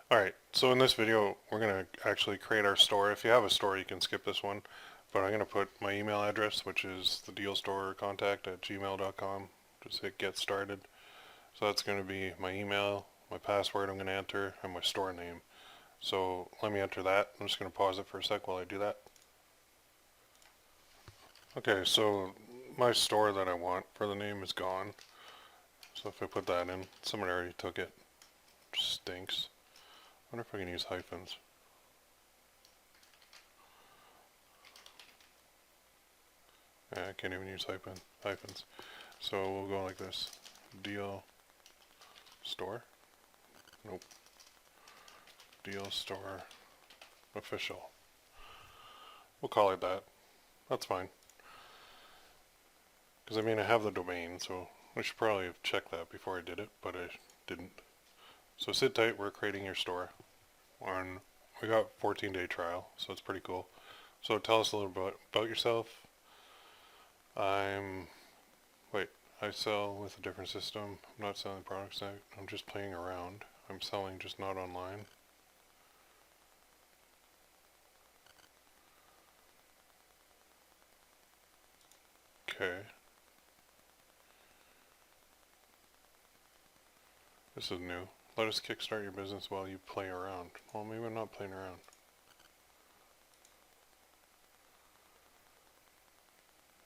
Alright, so in this video, we're going to actually create our store. If you have a store, you can skip this one. But I'm going to put my email address, which is the dealstorecontact@gmail.com. Just hit get started. So that's going to be my email, my password I'm going to enter, and my store name. So let me enter that. I'm just going to pause it for a sec while I do that. Okay, so my store that I want for the name is gone. So if I put that in, someone already took it. Just stinks. I wonder if I can use hyphens. I can't even use hyphens. So we'll go like this. Deal store. Nope. Deal store official. We'll call it that. That's fine. Because I mean I have the domain, so I should probably have checked that before I did it, but I didn't. So sit tight, we're creating your store. We got 14-day trial, so it's pretty cool. So tell us a little bit about yourself. I sell with a different system. I'm not selling products. I'm just playing around. I'm selling, just not online. Okay. This is new. Let us kickstart your business while you play around. Well, maybe I'm not playing around.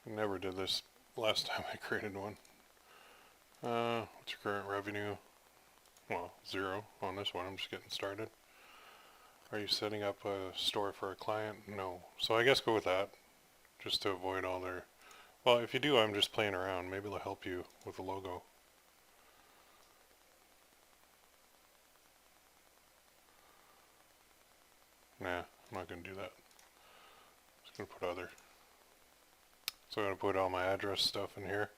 I never did this last time I created one. What's your current revenue? Well, 0 on this one. I'm just getting started. Are you setting up a store for a client? No. So I guess go with that, just to avoid all their... Well, if you do, I'm just playing around. Maybe it'll help you with the logo. Nah, I'm not going to do that. Just going to put other. So I'm going to put all my address stuff in here.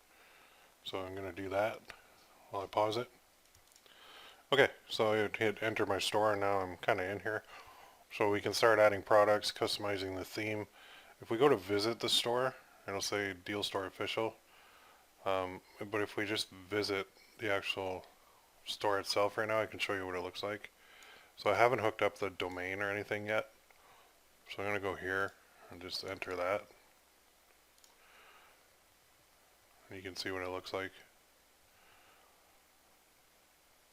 So I'm going to do that while I pause it. Okay, so I hit enter my store, and now I'm kind of in here. So we can start adding products, customizing the theme. If we go to visit the store, it'll say Deal Store Official. But if we just visit the actual store itself right now, I can show you what it looks like. So I haven't hooked up the domain or anything yet. So I'm going to go here and just enter that. And you can see what it looks like.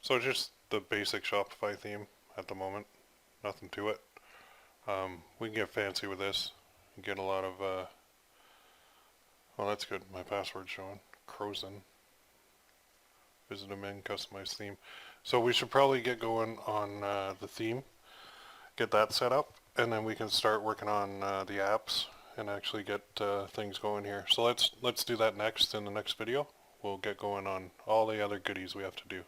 So just the basic Shopify theme at the moment. Nothing to it. We can get fancy with this and get a lot of, well, that's good. My password's showing. Crozen. Visit domain, customize theme. So we should probably get going on the theme, get that set up, and then we can start working on the apps and actually get things going here. So let's do that next in the next video. We'll get going on all the other goodies we have to do.